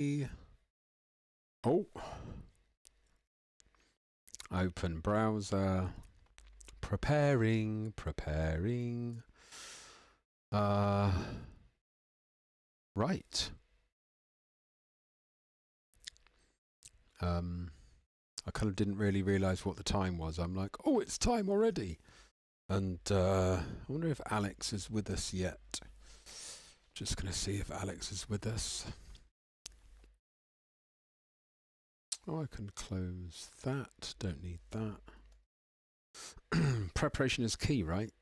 Oh. Open browser. Preparing. Right. I kind of didn't really realise what the time was. I'm like, oh, it's time already. And I wonder if Alex is with us yet. Just going to see if Alex is with us. Oh, I can close that. Don't need that. Preparation is key, right?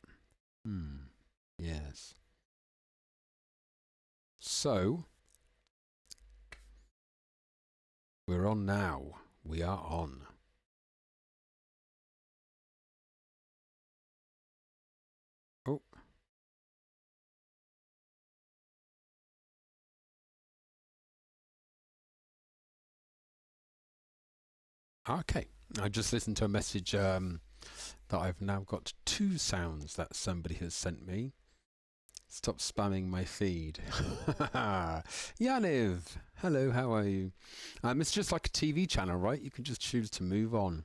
Yes. So, we're on now. We are on. Oh. Okay. I just listened to a message that I've now got 2 sounds that somebody has sent me. Stop spamming my feed. Yaniv! Hello, how are you? It's just like a TV channel, right? You can just choose to move on.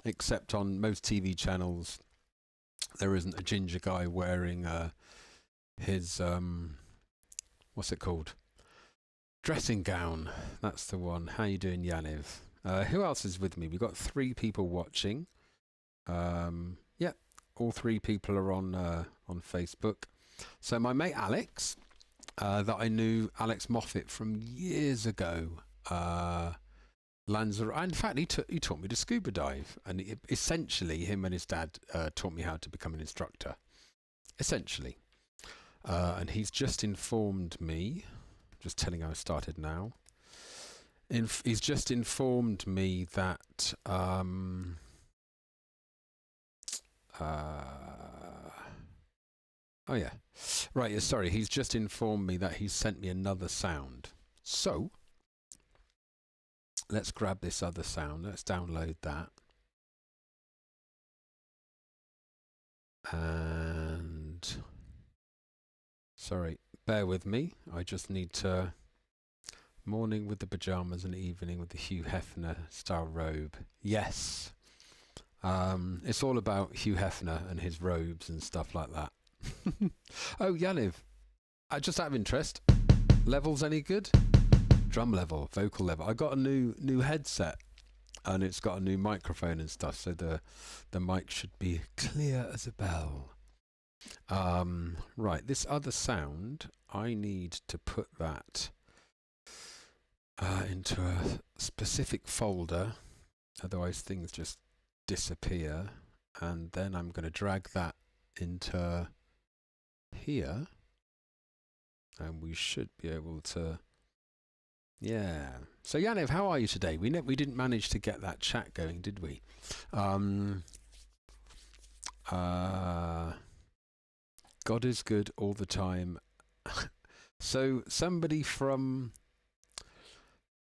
Except on most TV channels, there isn't a ginger guy wearing his, what's it called? Dressing gown. That's the one. How you doing, Yaniv? Who else is with me? We've got 3 people watching. Yeah, all 3 people are on Facebook. So my mate Alex, that I knew, Alex Moffat, from years ago, Lanzarote. In fact, he taught me to scuba dive, and essentially, him and his dad taught me how to become an instructor. Essentially, and he's just informed me. Just telling how I started now. He's just informed me that. Oh yeah, right. Sorry, he's just informed me that he's sent me another sound. So let's grab this other sound. Let's download that. And sorry, bear with me. I just need to. Morning with the pajamas and evening with the Hugh Hefner style robe. Yes. It's all about Hugh Hefner and his robes and stuff like that. Oh, Yaniv, just out of interest, levels any good? Drum level, vocal level. I got a new headset, and it's got a new microphone and stuff, so the mic should be clear as a bell. Right, this other sound, I need to put that into a specific folder, otherwise things just disappear, and then I'm going to drag that into here, and we should be able to. Yeah. So Yaniv, how are you today? We didn't manage to get that chat going, did we? God is good all the time. So somebody from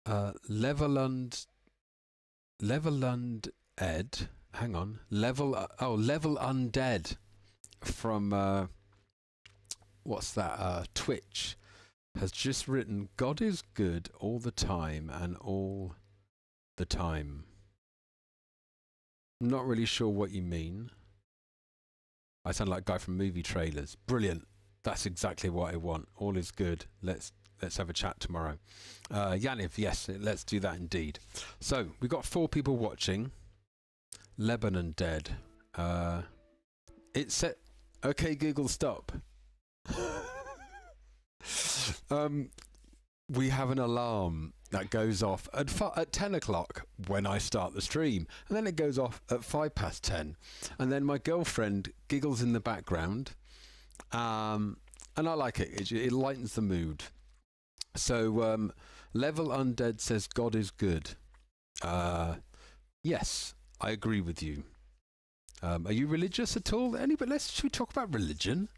Levelund Ed. Hang on. Level Undead from what's that? Twitch has just written, God is good all the time and all the time. I'm not really sure what you mean. I sound like a guy from movie trailers. Brilliant. That's exactly what I want. All is good. Let's have a chat tomorrow. Yaniv, yes, let's do that indeed. So we've got 4 people watching. Lebanon dead. It said, okay, Google, stop. We have an alarm that goes off at 10 o'clock when I start the stream, and then it goes off at 10:05, and then my girlfriend giggles in the background, and I like it. It lightens the mood. So Level Undead says God is good. Yes, I agree with you. Are you religious at all? Should we talk about religion?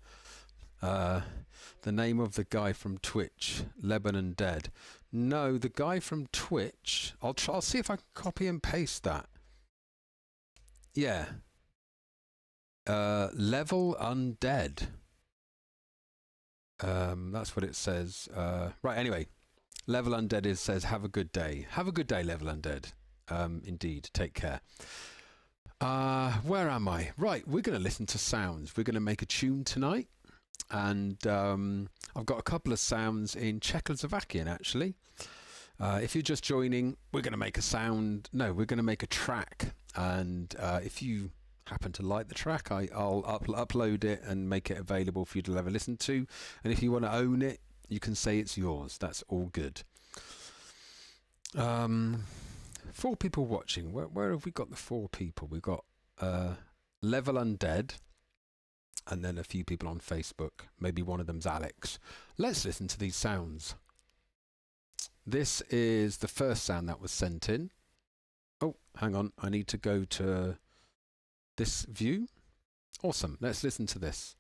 The name of the guy from Twitch, Lebanon Dead. No, the guy from Twitch. I'll see if I can copy and paste that. Yeah. Level Undead. That's what it says. Right. Anyway, Level Undead says, have a good day. Have a good day, Level Undead. Indeed, take care. Where am I? Right, we're going to listen to sounds. We're going to make a tune tonight. And I've got a couple of sounds in Czechoslovakian, actually. If you're just joining, we're going to make a sound. No, we're going to make a track. And if you happen to like the track, I'll upload it and make it available for you to ever listen to. And if you want to own it, you can say it's yours. That's all good. 4 people watching. Where have we got the 4 people? We've got Level Undead, and then a few people on Facebook. Maybe one of them's Alex. Let's listen to these sounds. This is the first sound that was sent in. Oh, hang on. I need to go to this view. Awesome. Let's listen to this.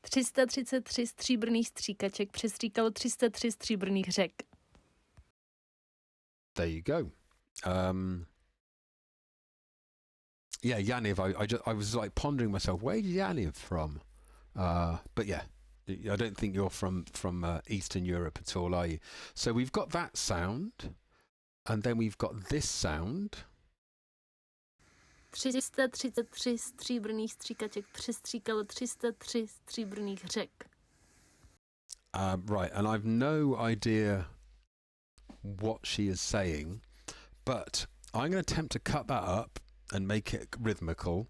333 stříbrných stříkaček přestříkalo 303 stříbrných řek. There you go. Yeah, Yaniv. I was like pondering myself, where's Yaniv from? But yeah, I don't think you're from Eastern Europe at all, are you? So we've got that sound, and then we've got this sound. 333 stříbrných stříkaček přestříkalo 303 stříbrných řek. Right, and I've no idea what she is saying, but I'm going to attempt to cut that up and make it rhythmical,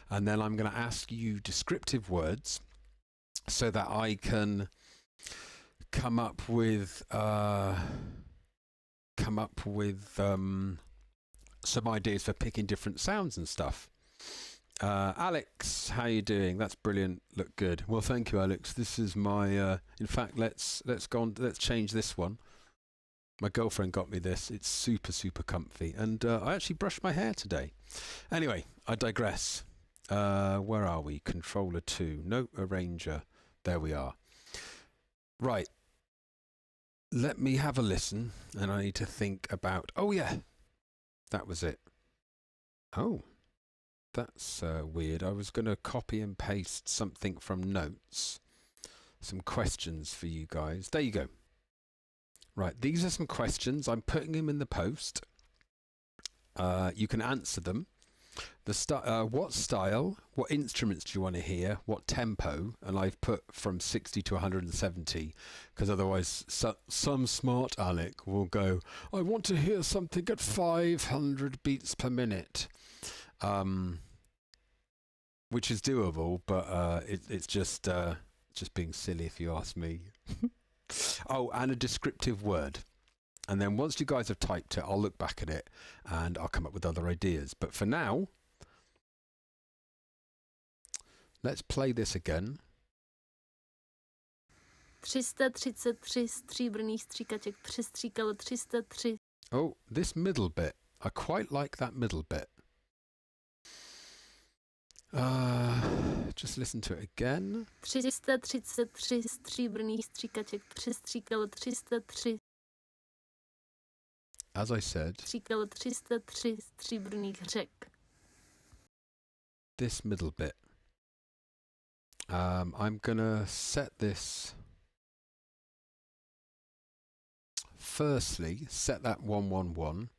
and then I'm going to ask you descriptive words so that I can come up with some ideas for picking different sounds and stuff. Alex, how you doing? That's brilliant. Look good. Well, thank you, Alex. This is my. In fact, let's go on. Let's change this one. My girlfriend got me this. It's super comfy, and I actually brushed my hair today. Anyway, I digress. Where are we? Controller 2. No, arranger. There we are. Right. Let me have a listen, and I need to think about. Oh yeah, that was it. Oh, that's weird. I was going to copy and paste something from notes. Some questions for you guys. There you go. Right, these are some questions. I'm putting them in the post. You can answer them. What style, what instruments do you want to hear, what tempo, and I've put from 60 to 170, because otherwise some smart Alec will go, I want to hear something at 500 beats per minute, which is doable, but it's just being silly if you ask me. Oh, and a descriptive word. And then once you guys have typed it, I'll look back at it and I'll come up with other ideas. But for now, let's play this again. 333 stříbrných stříkaček přestříkalo 303. Oh, this middle bit. I quite like that middle bit. Just listen to it again. 333 stříbrných stříkaček přestříkalo 303. As I said, Stříkalo 303 stříbrných řek. This middle bit. I'm gonna set this. Firstly, set that 111.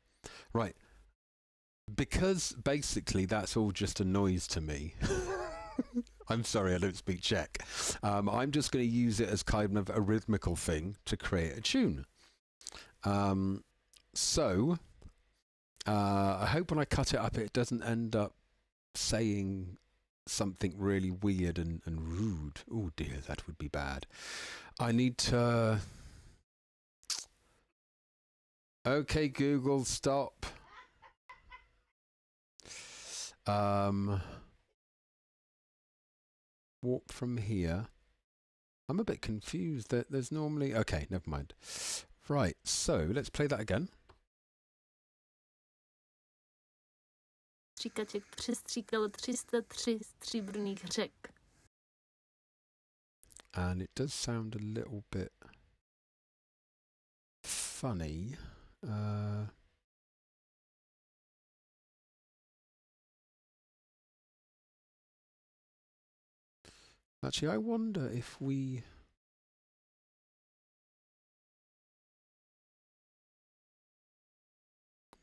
Right. Because basically that's all just a noise to me. I'm sorry, I don't speak Czech. I'm just going to use it as kind of a rhythmical thing to create a tune. So, I hope when I cut it up, it doesn't end up saying something really weird and rude. Oh dear, that would be bad. I need to... Okay, Google, stop. Warp from here. I'm a bit confused that there's normally... Okay, never mind. Right, so let's play that again. Stříkaček přestříkalo 303 stříbrných řek. And it does sound a little bit funny. Actually, I wonder if we...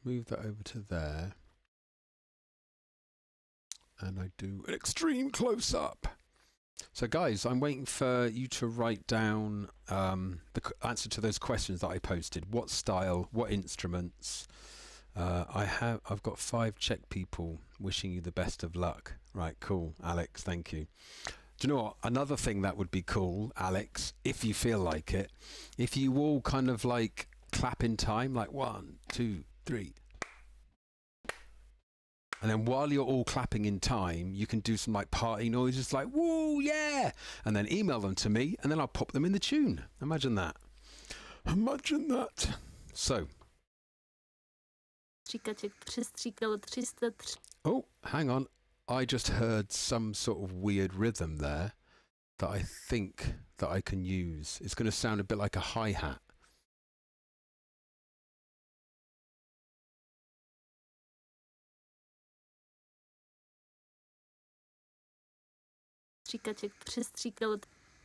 move that over to there. And I do an extreme close-up. So guys, I'm waiting for you to write down the answer to those questions that I posted. What style, what instruments? I've got 5 Czech people wishing you the best of luck. Right, cool, Alex, thank you. Do you know what? Another thing that would be cool, Alex, if you feel like it, if you all kind of like clap in time, like 1, 2, 3. And then while you're all clapping in time, you can do some like party noises like, woo, yeah! And then email them to me, and then I'll pop them in the tune. Imagine that. Imagine that. So. Oh, hang on. I just heard some sort of weird rhythm there that I think that I can use. It's going to sound a bit like a hi-hat. Stříkaček přestříkal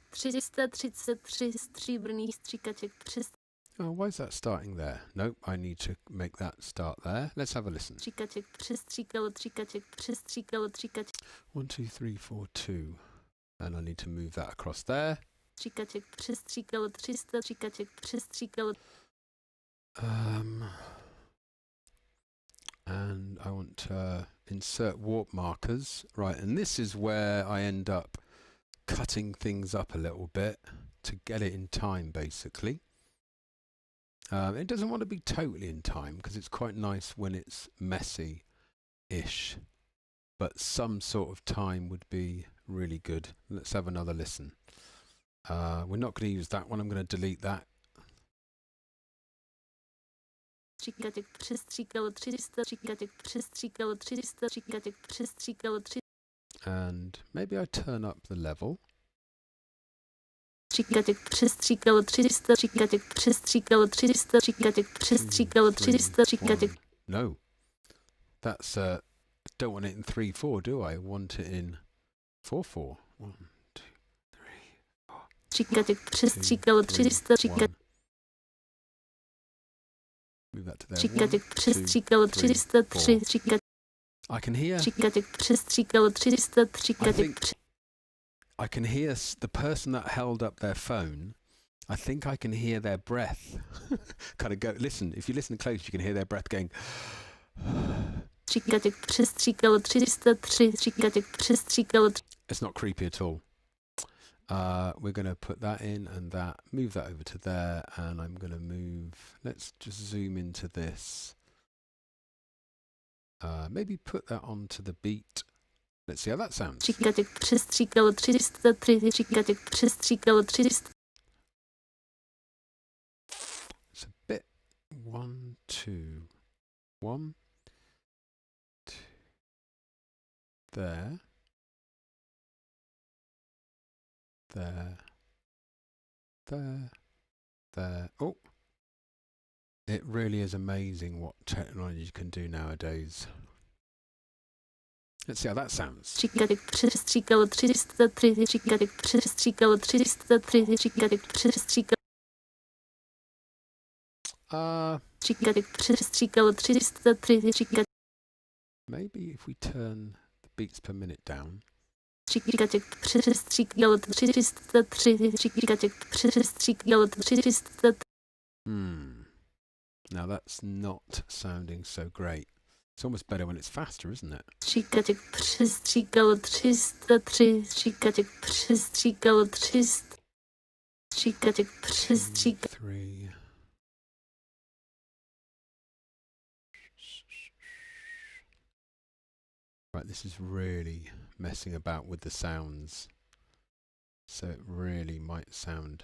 333 stříbrných stříkaček přestříkal. Oh, why is that starting there? Nope, I need to make that start there. Let's have a listen. Stříkaček přestříkal, stříkaček přestříkal, stříkaček. 1, 2, 3, 4, 2. And I need to move that across there. Stříkaček přestříkal 300, stříkaček přestříkal. And I want to insert warp markers. Right, and this is where I end up cutting things up a little bit to get it in time, basically. It doesn't want to be totally in time because it's quite nice when it's messy-ish. But some sort of time would be really good. Let's have another listen. We're not going to use that one. I'm going to delete that. Stříkaček přestříkal 300, stříkaček přestříkal 300, stříkaček přestříkal 300. And maybe I turn up the level. Stříkaček přestříkal 300, stříkaček přestříkal 300, stříkaček přestříkal 300, stříkaček. No, that's don't want it in 3/4, do I? Want it in 4/4. 1, 2, 3, 4. Stříkaček přestříkal 300, stříkaček. Move that to there. Stříkaček přestříkal 303, stříkaček. I can hear. Stříkaček přestříkal 303, stříkaček. I can hear the person that held up their phone. I think I can hear their breath kind of go. Listen, if you listen close, you can hear their breath going. Stříkaček přestříkal 303, stříkaček přestříkal. It's not creepy at all. We're going to put that in and that. Move that over to there, and I'm going to move. Let's just zoom into this. Maybe put that onto the beat. Let's see how that sounds. Stříkaček přestříkal 303, stříkaček přestříkal 300. It's a bit 1, 2, 1, 2. There. There. There. There. Oh. It really is amazing what technology can do nowadays. Let's see how that sounds. Stříkaček přestříkal 303, stříkaček přestříkal 303, stříkaček přestříkal. Stříkaček přestříkal 303, stříkaček. Maybe if we turn the beats per minute down. Stříkaček přestříkal 303, stříkaček přestříkal 303. Now that's not sounding so great. It's almost better when it's faster, isn't it? Stříkaček přestříkal 303, stříkaček přestříkal 300. Stříkaček přestříkal 3. Right, this is really messing about with the sounds. So it really might sound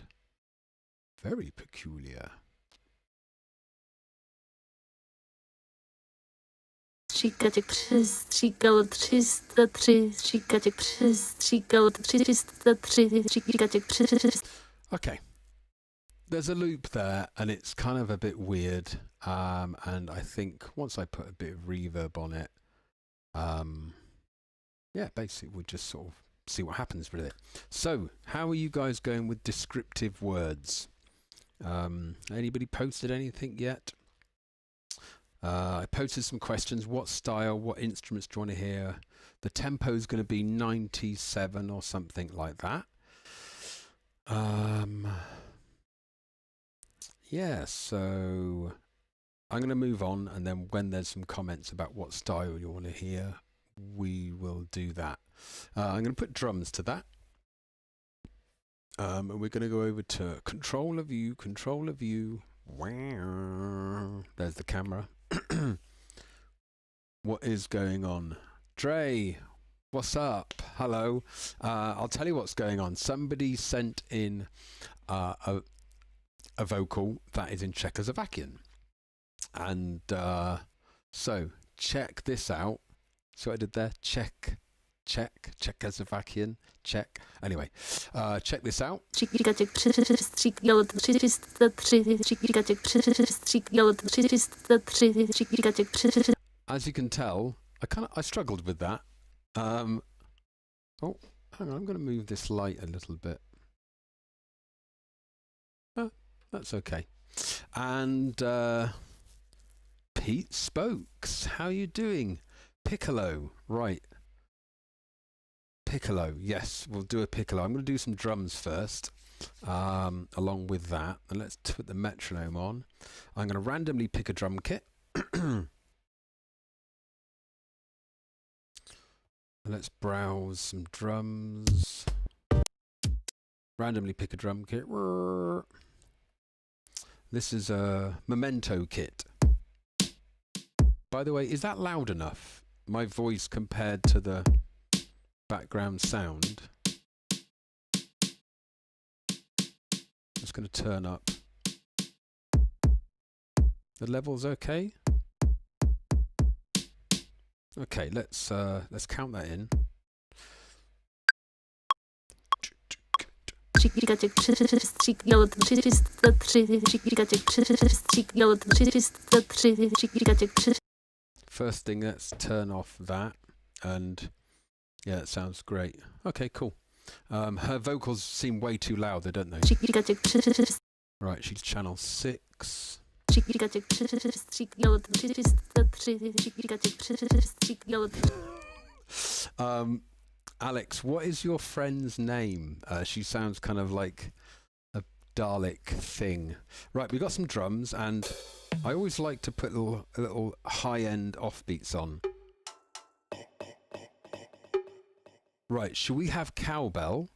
very peculiar. Stříkaček přestříkal 303, stříkaček přestříkal 303, stříkaček přestříkal. Okay. There's a loop there and it's kind of a bit weird. And I think once I put a bit of reverb on it, yeah, basically we'll just sort of see what happens with it. So, how are you guys going with descriptive words? Anybody posted anything yet? I posted some questions. What style, what instruments do you want to hear? The tempo is going to be 97 or something like that. Yeah, so I'm going to move on, and then when there's some comments about what style you want to hear, we will do that. I'm going to put drums to that. And we're going to go over to controller view, controller view. Wow. There's the camera. What is going on? Dre, what's up? Hello. I'll tell you what's going on. Somebody sent in a vocal that is in Czechoslovakian. And so check this out. So I did there. Czechoslovakian, Czech. Anyway, check this out. As you can tell, I struggled with that. Oh, hang on, I'm going to move this light a little bit. That's okay. And Pete Spokes, how you doing? Piccolo, right. Piccolo, yes, we'll do a piccolo. I'm going to do some drums first, along with that. And let's put the metronome on. I'm going to randomly pick a drum kit. Let's browse some drums. Randomly pick a drum kit. This is a Memento kit. By the way, is that loud enough? My voice compared to the background sound. Just going to turn up. The level's okay. Okay, let's count that in. First thing, let's turn off that, and yeah, it sounds great. Okay, cool. Her vocals seem way too loud, they don't they? Right, she's channel 6. Alex, what is your friend's name? She sounds kind of like a Dalek thing. Right, we've got some drums, and I always like to put little high-end offbeats on. Right, should we have cowbell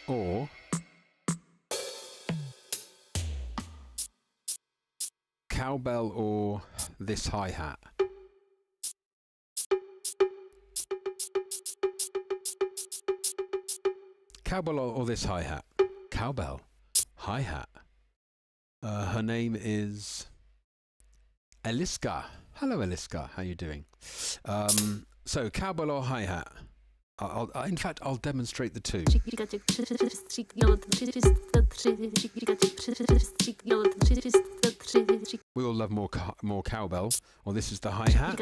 or this hi-hat? Cowbell or this hi-hat? Cowbell, hi-hat. Her name is Eliska. Hello, Eliska. How you doing? So cowbell or hi-hat? In fact, I'll demonstrate the two. We all love more cowbell. Or this is the hi-hat.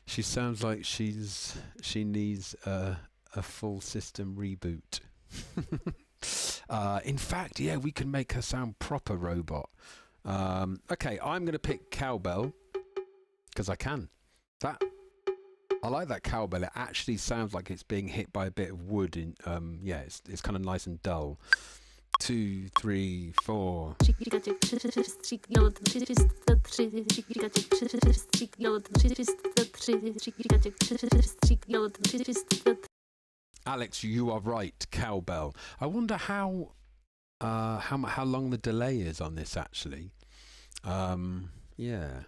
She sounds like she needs a full system reboot. In fact, yeah, we can make her sound proper robot. Okay, I'm going to pick cowbell because I can. I like that cowbell. It actually sounds like it's being hit by a bit of wood. Yeah, it's kind of nice and dull. 2, 3, 4. Alex, you are right. Cowbell. I wonder how long the delay is on this actually. Yeah.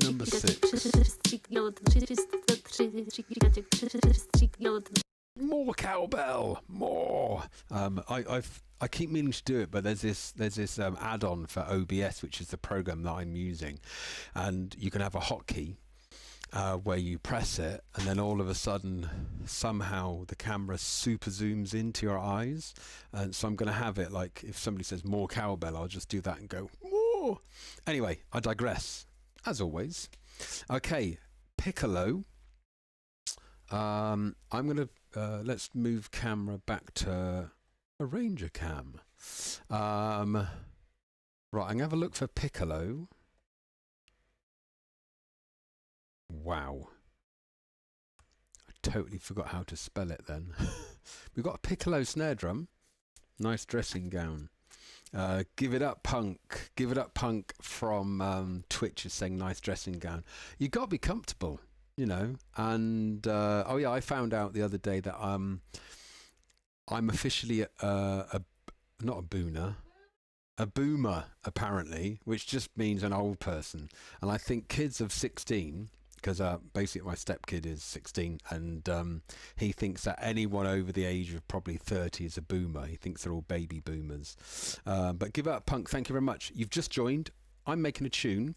Number 6. More cowbell, more. I keep meaning to do it, but there's this add-on for OBS, which is the program that I'm using, and you can have a hotkey where you press it, and then all of a sudden, somehow the camera super zooms into your eyes. And so I'm going to have it like if somebody says more cowbell, I'll just do that and go more. Anyway, I digress, as always. Okay, piccolo. I'm going to, let's move camera back to a Ranger cam. Right, I'm going to have a look for piccolo. Wow. I totally forgot how to spell it then. We've got a piccolo snare drum. Nice dressing gown. Give it up, punk. Give it up, punk from Twitch is saying nice dressing gown. You got to be comfortable, you know. And oh yeah, I found out the other day that I'm officially not a booner, a boomer apparently, which just means an old person. And I think kids of 16, because basically my stepkid is 16, and he thinks that anyone over the age of probably 30 is a boomer. He thinks they're all baby boomers. But give up, punk. Thank you very much. You've just joined. I'm making a tune.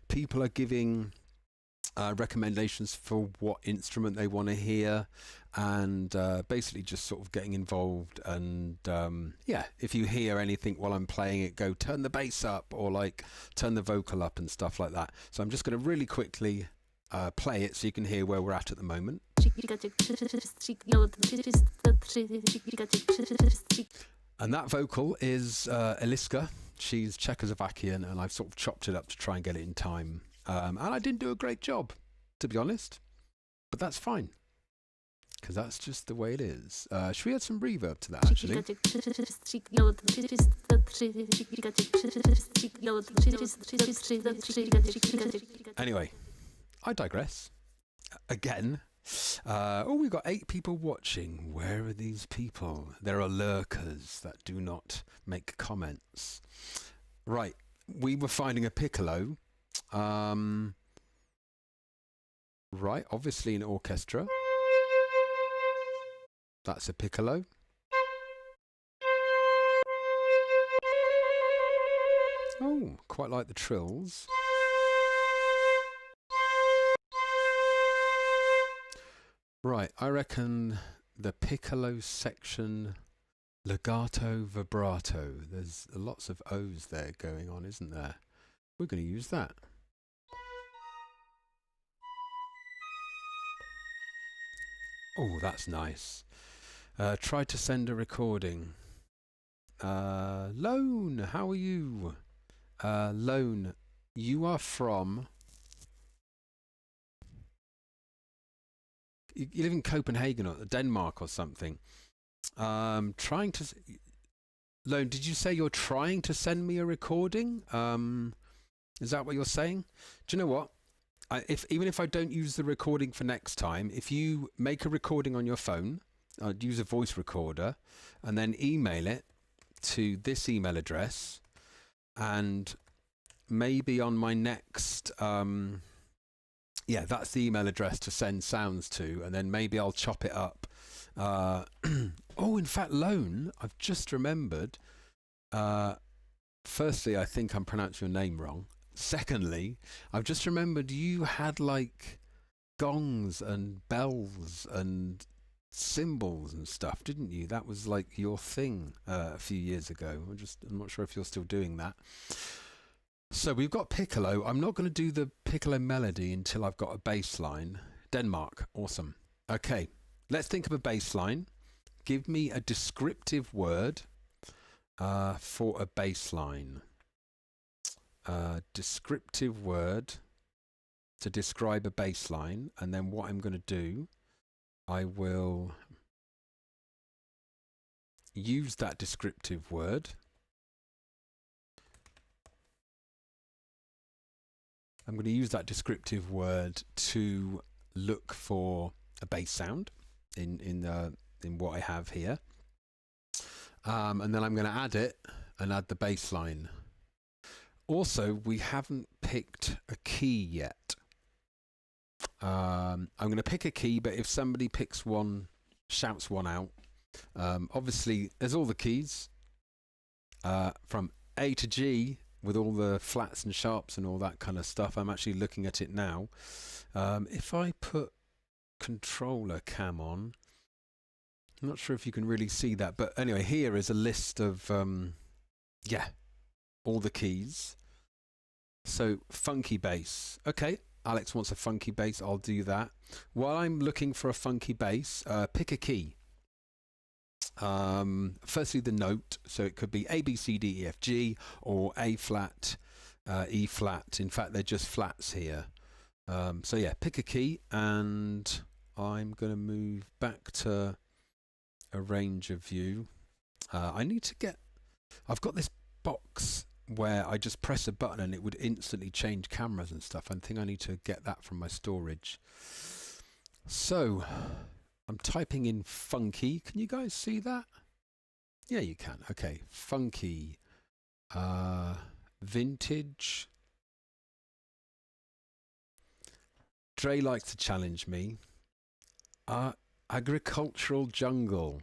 People are giving recommendations for what instrument they want to hear, and basically just sort of getting involved. And yeah, if you hear anything while I'm playing it, go turn the bass up or like turn the vocal up and stuff like that. So I'm just going to really quickly play it so you can hear where we're at the moment. And that vocal is Eliska. She's Czechoslovakian, and I've sort of chopped it up to try and get it in time. And I didn't do a great job, to be honest, but that's fine, because that's just the way it is. Should we add some reverb to that, actually? Anyway, I digress. Again. Oh, we've got 8 people watching. Where are these people? There are lurkers that do not make comments. Right, we were finding a piccolo. Right, obviously an orchestra. That's a piccolo. Oh, quite like the trills. Right, I reckon the piccolo section, legato, vibrato. There's lots of O's there going on, isn't there? We're going to use that. Oh, that's nice. Try to send a recording. Lone, how are you? Lone, you are from... You live in Copenhagen or Denmark or something. Trying to... Lone, did you say you're trying to send me a recording? Is that what you're saying? Do you know what? Even if I don't use the recording for next time, if you make a recording on your phone, I'd use a voice recorder, and then email it to this email address, and maybe on my next... yeah, that's the email address to send sounds to, and then maybe I'll chop it up. Oh, in fact, Lone, I've just remembered. Firstly, I think I'm pronouncing your name wrong. Secondly, I've just remembered you had like gongs and bells and cymbals and stuff, didn't you? That was like your thing a few years ago. I'm not sure if you're still doing that. So we've got piccolo. I'm not going to do the piccolo melody until I've got a bass line. Denmark, awesome. Okay, let's think of a bass line. Give me a descriptive word for a bass line. Descriptive word to describe a bass line, and then what I'm going to do, I will use that descriptive word. I'm going to use that descriptive word to look for a bass sound in what I have here, and then I'm going to add it and add the bass line. Also, we haven't picked a key yet. I'm going to pick a key, but if somebody picks one, shouts one out. Obviously, there's all the keys from A to G, with all the flats and sharps and all that kind of stuff. I'm actually looking at it now. If I put controller cam on, I'm not sure if you can really see that, but anyway, here is a list of yeah, all the keys. So funky bass. Okay, Alex wants a funky bass. I'll do that. While I'm looking for a funky bass, pick a key. Firstly, the note. So it could be A, B, C, D, E, F, G, or A flat, E flat. In fact, they're just flats here. So yeah, pick a key, and I'm going to move back to a range of view. I need to get... I've got this box where I just press a button and it would instantly change cameras and stuff. I think I need to get that from my storage. So I'm typing in funky. Can you guys see that? Yeah, you can. Okay, funky, vintage. Dre likes to challenge me. Agricultural jungle.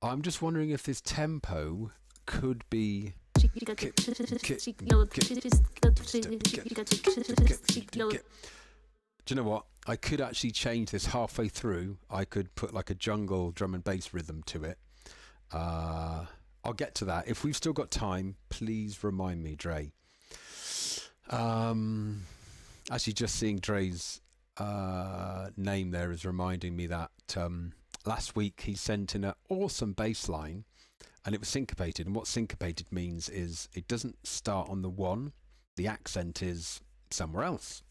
I'm just wondering if this tempo could be... Do you know what? I could actually change this halfway through. I could put like a jungle drum and bass rhythm to it. I'll get to that. If we've still got time, please remind me, Dre. Actually, just seeing Dre's name there is reminding me that last week he sent in an awesome bass line, and it was syncopated. And what syncopated means is it doesn't start on the one. The accent is somewhere else.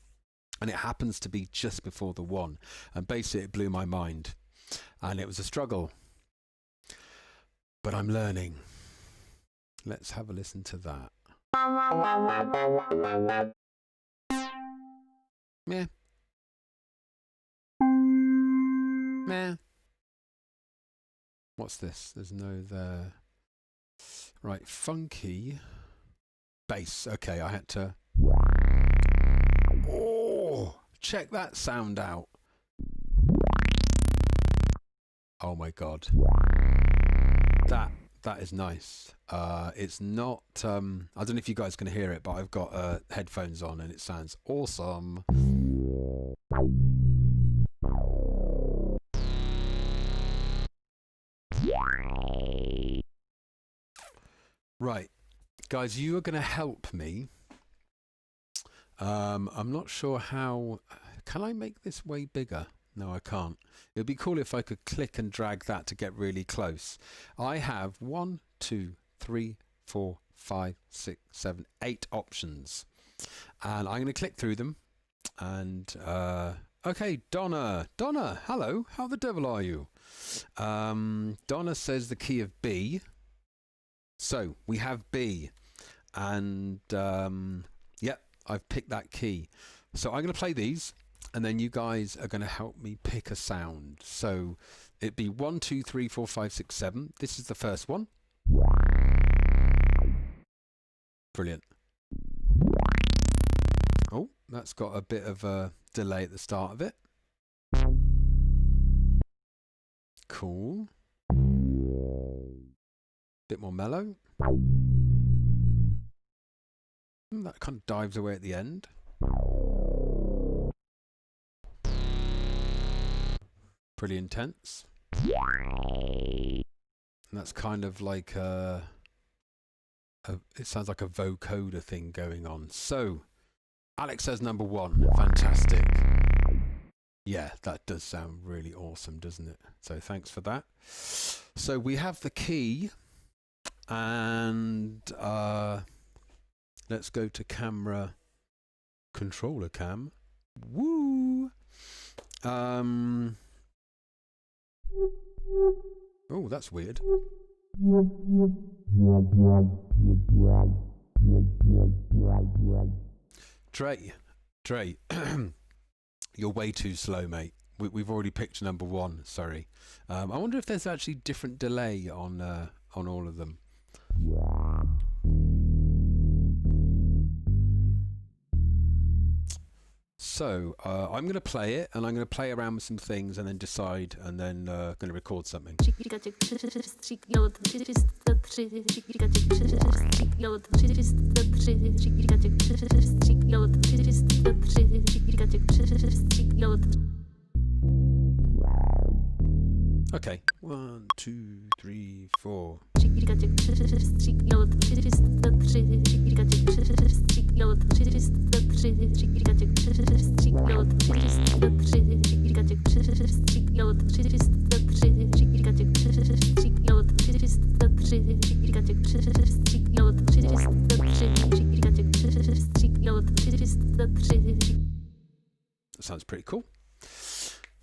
And it happens to be just before the one. And basically it blew my mind. And it was a struggle. But I'm learning. Let's have a listen to that. Meh. Meh. What's this? There's no there. Right, funky bass. Okay, I had to... Oh, check that sound out. Oh my God. That is nice. It's not... I don't know if you guys can hear it, but I've got headphones on and it sounds awesome. Right, guys, you are going to help me. I'm not sure how... Can I make this way bigger? No, I can't. It would be cool if I could click and drag that to get really close. I have 1, 2, 3, 4, 5, 6, 7, 8 options. And I'm going to click through them. And, okay, Donna. Donna, hello. How the devil are you? Donna says the key of B. So, we have B. And, yep, I've picked that key. So I'm going to play these. And then you guys are going to help me pick a sound. So it'd be 1, 2, 3, 4, 5, 6, 7. This is the first one. Brilliant. Oh, that's got a bit of a delay at the start of it. Cool. Bit more mellow. That kind of dives away at the end. Pretty intense. And that's kind of like it sounds like a vocoder thing going on. So, Alex says number 1. Fantastic. Yeah, that does sound really awesome, doesn't it? So thanks for that. So we have the key, and let's go to camera controller cam. Woo! Oh, that's weird. Dre, you're way too slow, mate. We've already picked number 1. Sorry. I wonder if there's actually different delay on all of them. So I'm going to play it, and I'm going to play around with some things, and then decide, and then going to record something. Okay. 1, 2, 3, 4. Sounds pretty cool.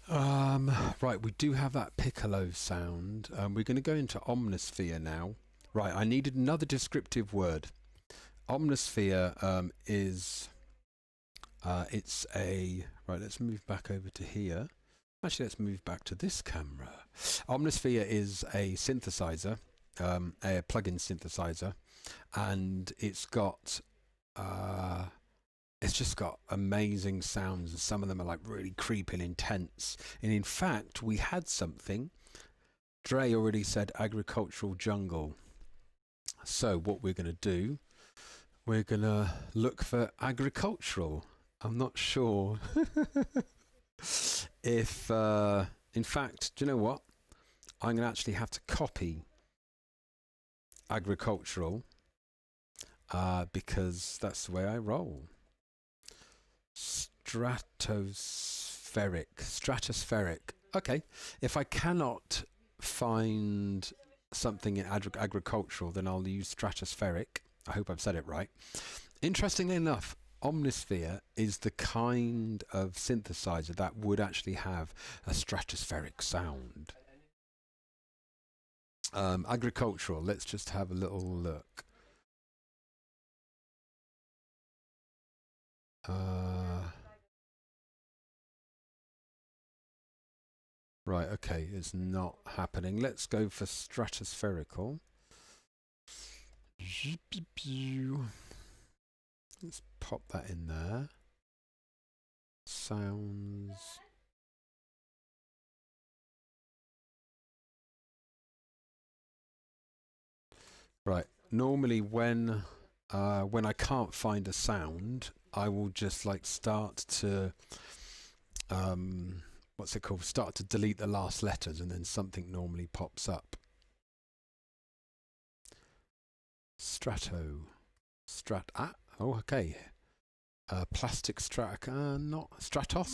Right, we do have that piccolo sound. We're going to go into omnisphere now. Right, I needed another descriptive word. Omnisphere is it's a right. Let's move back over to here. Actually, let's move back to this camera. Omnisphere is a synthesizer, a plug-in synthesizer, and it's just got amazing sounds, and some of them are like really creepy and intense. And in fact, we had something. Dre already said agricultural jungle. So what we're going to do, we're going to look for agricultural. I'm not sure if, in fact, do you know what? I'm going to actually have to copy agricultural because that's the way I roll. Stratospheric. Okay, if I cannot find something in agricultural, then I'll use stratospheric. I hope I've said it right. Interestingly enough, omnisphere is the kind of synthesizer that would actually have a stratospheric sound. Agricultural, let's just have a little look. Right, okay, it's not happening. Let's go for stratospherical. Let's pop that in there. Sounds. Right, normally when I can't find a sound, I will just like start to what's it called? Start to delete the last letters, and then something normally pops up. Oh, okay. Plastic not Stratos.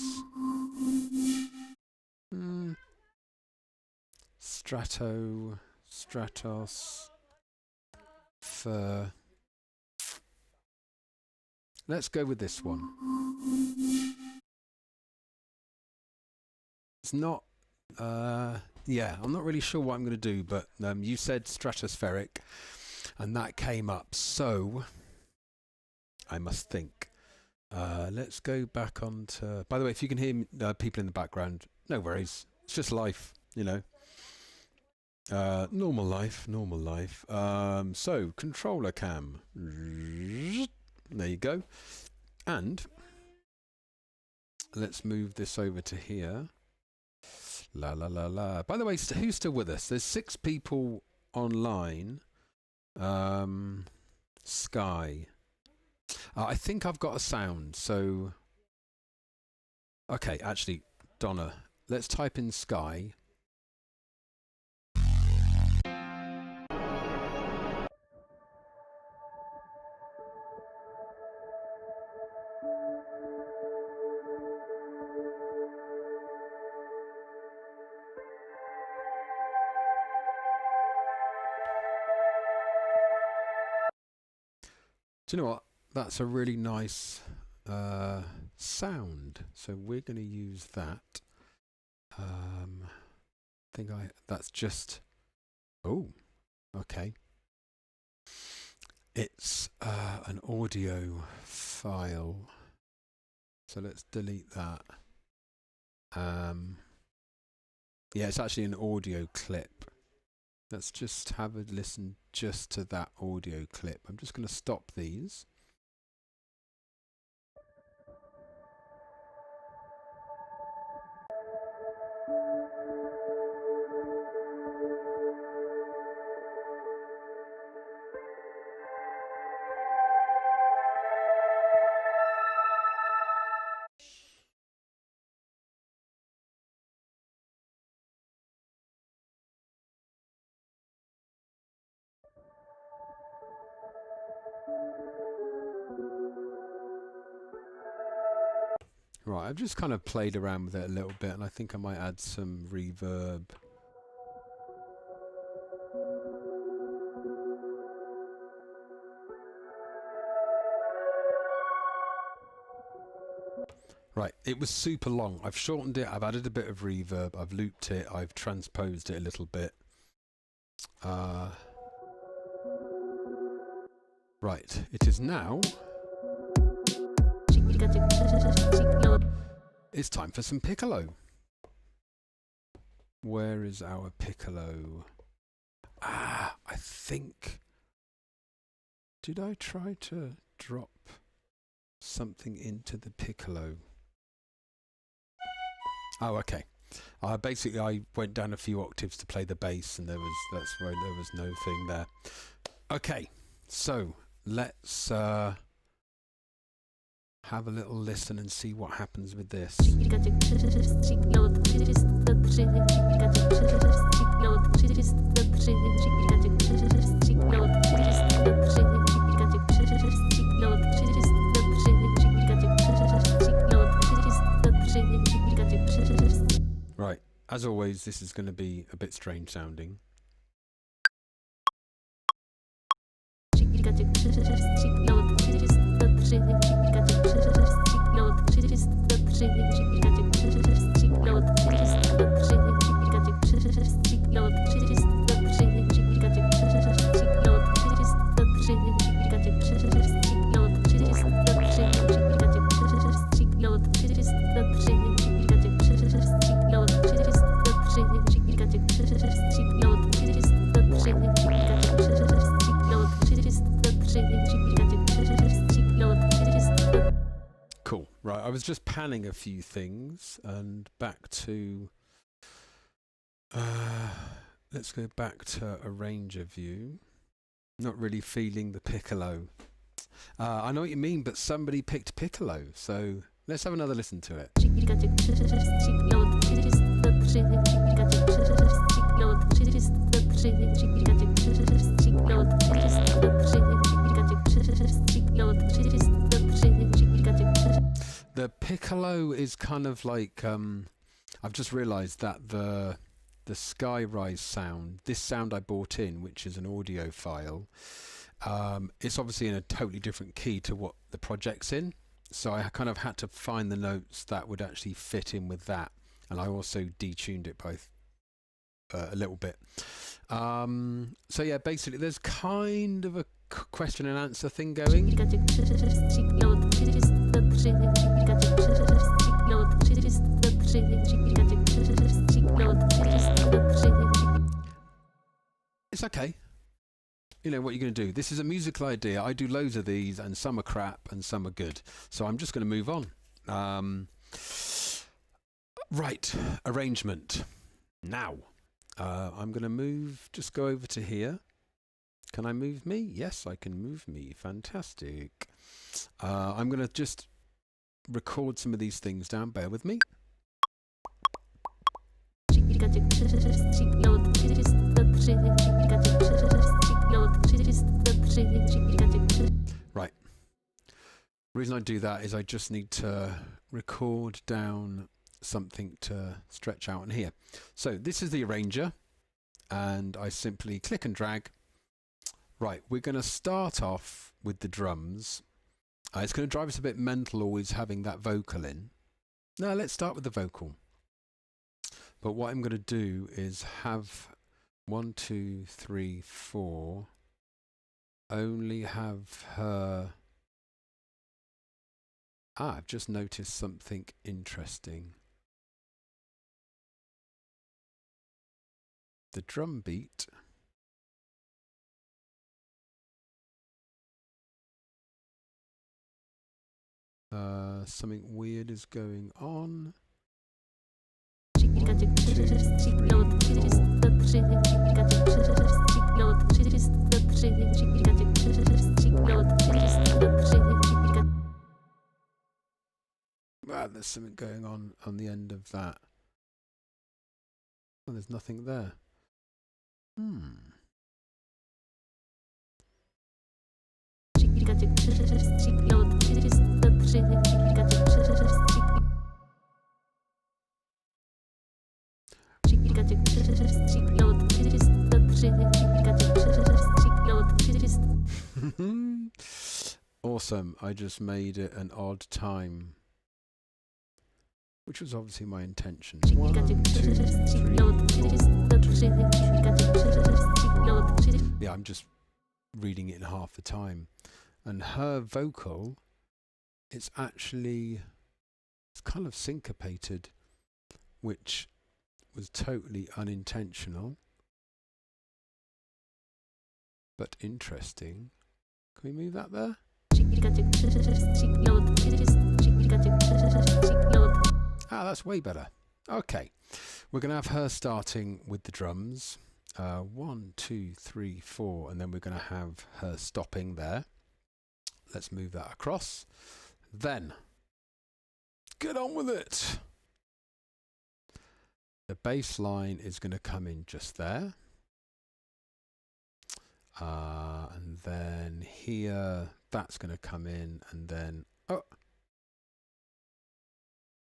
Stratos. Let's go with this one. It's not. Yeah, I'm not really sure what I'm going to do, but you said stratospheric, and that came up. So I must think. Let's go back on to. By the way, if you can hear people in the background, no worries. It's just life, you know. Normal life. So controller cam. There you go. And let's move this over to here. La la la la. By the way, who's still with us? There's 6 people online. Sky. I think I've got a sound. So, okay, actually, Donna, let's type in Sky. Do you know what? That's a really nice sound. So we're going to use that. That's just. Oh, okay. It's an audio file. So let's delete that. Yeah, it's actually an audio clip. Let's just have a listen just to that audio clip. I'm just going to stop these. Right, I've just kind of played around with it a little bit, and I think I might add some reverb. Right, it was super long. I've shortened it, I've added a bit of reverb, I've looped it, I've transposed it a little bit. Right, it is now. It's time for some piccolo. Where is our piccolo? Ah, I think... Did I try to drop something into the piccolo? Oh, okay. Basically, I went down a few octaves to play the bass, and that's why there was no thing there. Okay, so let's have a little listen and see what happens with this. Right, as always, this is going to be a bit strange sounding. Cool. Right, I was just panning a few things and back to... let's go back to arranger view. Not really feeling the piccolo. I know what you mean, but somebody picked piccolo, so let's have another listen to it. The piccolo is kind of like, I've just realised that the Skyrise sound, this sound I bought in, which is an audio file, it's obviously in a totally different key to what the project's in. So I kind of had to find the notes that would actually fit in with that. And I also detuned it both a little bit. So yeah, basically there's kind of a question and answer thing going. It's okay. You know what you're going to do. This is a musical idea. I do loads of these, and some are crap and some are good. So I'm just going to move on. Right, arrangement. Now, I'm going to just go over to here. Can I move me? Yes, I can move me. Fantastic. I'm going to just record some of these things down. Bear with me. Right. The reason I do that is I just need to record down something to stretch out in here. So this is the arranger, and I simply click and drag. Right, we're going to start off with the drums. It's going to drive us a bit mental always having that vocal in. No, let's start with the vocal. But what I'm going to do is have 1, 2, 3, 4. Only have her... I've just noticed something interesting. The drum beat. Something weird is going on. 1, 2, 3, 4. There's something going on the end of that. Oh, there's nothing there. Awesome. I just made it an odd time, which was obviously my intention. 1, 2, 3, 4. Yeah, I'm just reading it in half the time. And her vocal, it's kind of syncopated, which was totally unintentional, but interesting. Can we move that there? Ah, that's way better. Okay, we're going to have her starting with the drums. 1, 2, 3, 4, and then we're going to have her stopping there. Let's move that across. Then, get on with it. The bass line is going to come in just there. And then here, that's going to come in, and then,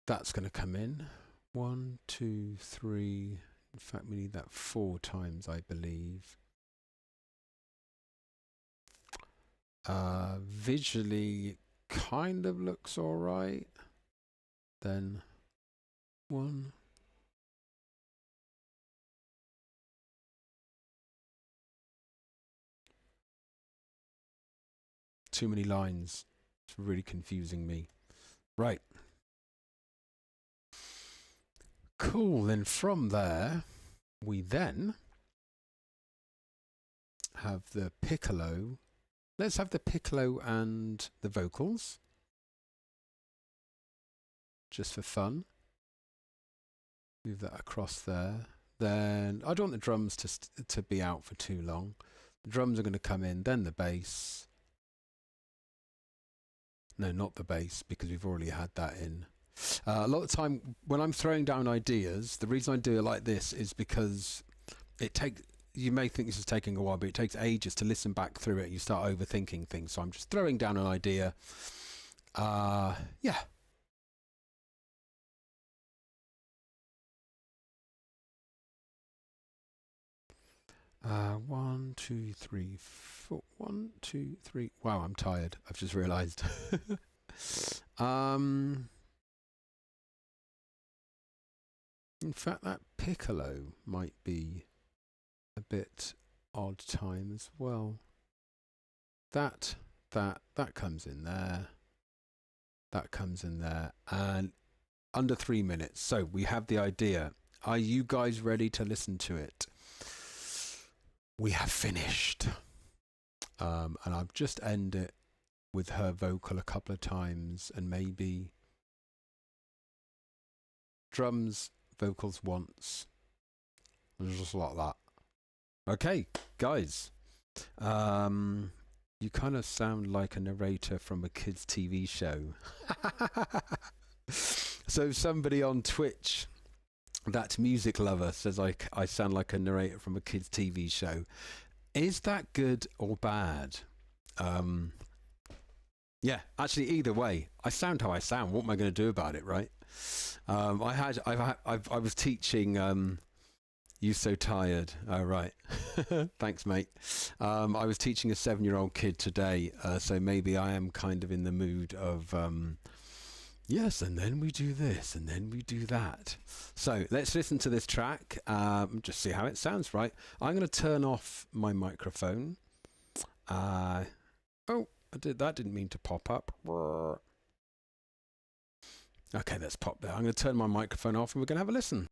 that's going to come in. 1, 2, 3. In fact, we need that 4 times, I believe. Visually, kind of looks all right. Then 1. Too many lines. It's really confusing me. Right. Cool. Then from there, we then have the piccolo. Let's have the piccolo and the vocals, just for fun. Move that across there. Then I don't want the drums to be out for too long. The drums are going to come in, then the bass. No, not the bass, because we've already had that in. A lot of the time when I'm throwing down ideas, the reason I do it like this is because you may think this is taking a while, but it takes ages to listen back through it. You start overthinking things. So I'm just throwing down an idea. Yeah. One, two, three, four. 1, 2, 3. Wow, I'm tired. I've just realised. In fact, that piccolo might be a bit odd time as well. That comes in there. That comes in there. And under 3 minutes. So we have the idea. Are you guys ready to listen to it? We have finished. And I've just ended it with her vocal a couple of times, and maybe drums, vocals once. Just like that. Okay, guys. You kind of sound like a narrator from a kids' TV show. So somebody on Twitch, that music lover, says I sound like a narrator from a kids' TV show. Is that good or bad? Yeah, actually, either way, I sound how I sound. What am I going to do about it, right? I was teaching. You so tired? Oh, right. Thanks, mate. I was teaching a 7-year-old kid today, so maybe I am kind of in the mood of yes, and then we do this, and then we do that. So let's listen to this track, just see how it sounds, right? I'm going to turn off my microphone. Oh, that didn't mean to pop up. Okay, let's pop there. I'm going to turn my microphone off and we're going to have a listen.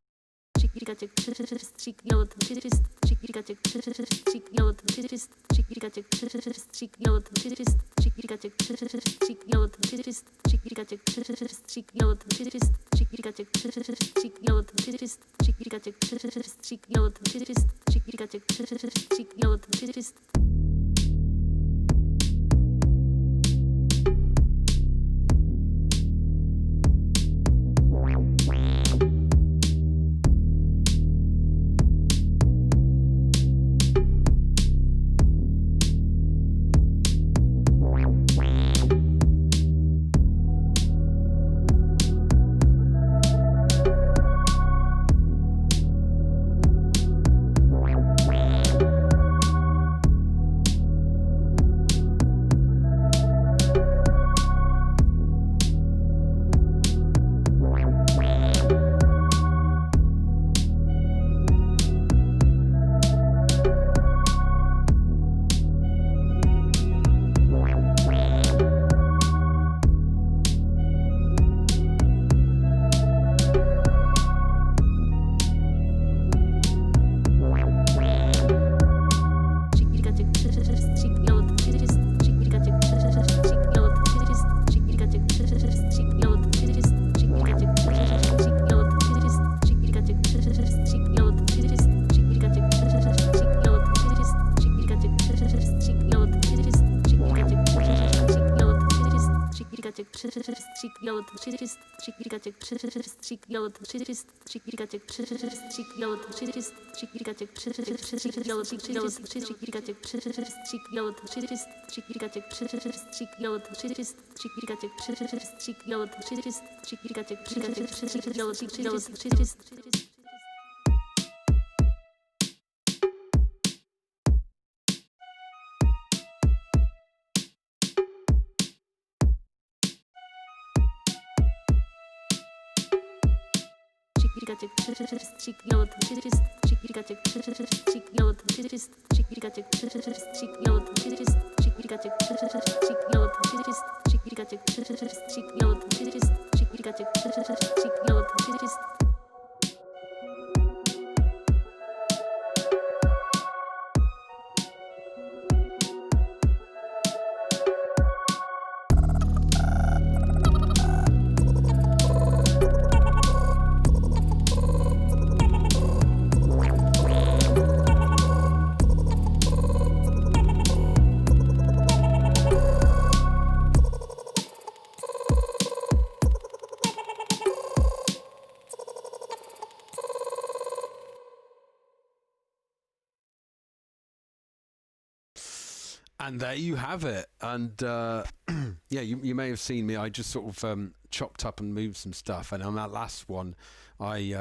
And there you have it. And yeah, you may have seen me. I just sort of chopped up and moved some stuff. And on that last one, I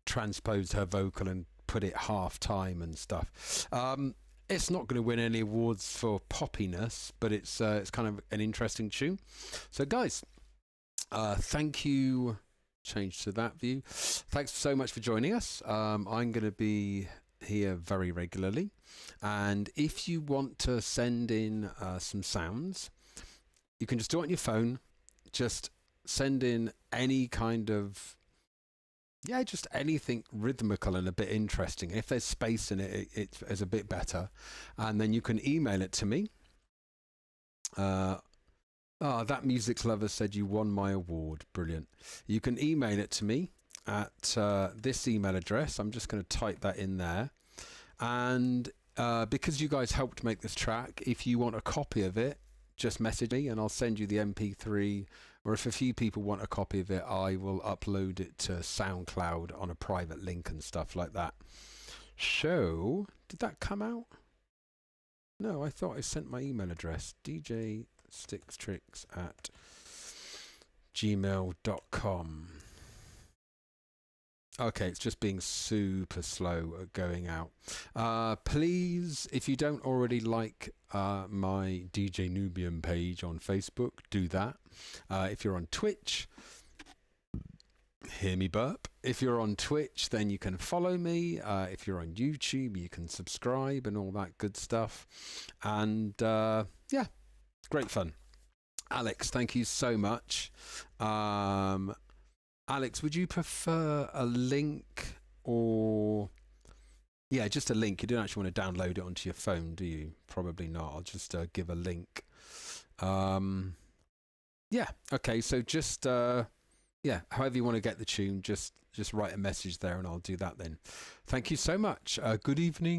transposed her vocal and put it half time and stuff. It's not going to win any awards for poppiness, but it's kind of an interesting tune. So guys, thank you. Change to that view. Thanks so much for joining us. I'm going to be here very regularly, and if you want to send in some sounds, you can just do it on your phone. Just send in any kind of just anything rhythmical and a bit interesting. If there's space in it, it's a bit better. And then you can email it to me. That music lover said you won my award. Brilliant. You can email it to me at this email address. I'm just going to type that in there. And because you guys helped make this track, if you want a copy of it, just message me and I'll send you the MP3. Or if a few people want a copy of it, I will upload it to SoundCloud on a private link and stuff like that. So, did that come out? No, I thought I sent my email address, djstickstricks@gmail.com. Okay, it's just being super slow at going out. Please, if you don't already like my DJ Nubian page on Facebook, do that. If you're on Twitch, hear me burp. If you're on Twitch, then you can follow me. If you're on YouTube, you can subscribe and all that good stuff. And yeah, great fun. Alex, thank you so much. Alex, would you prefer a link or... Yeah, just a link. You don't actually want to download it onto your phone, do you? Probably not. I'll just give a link. Yeah, okay. So just, yeah, however you want to get the tune, just write a message there and I'll do that then. Thank you so much. Good evening.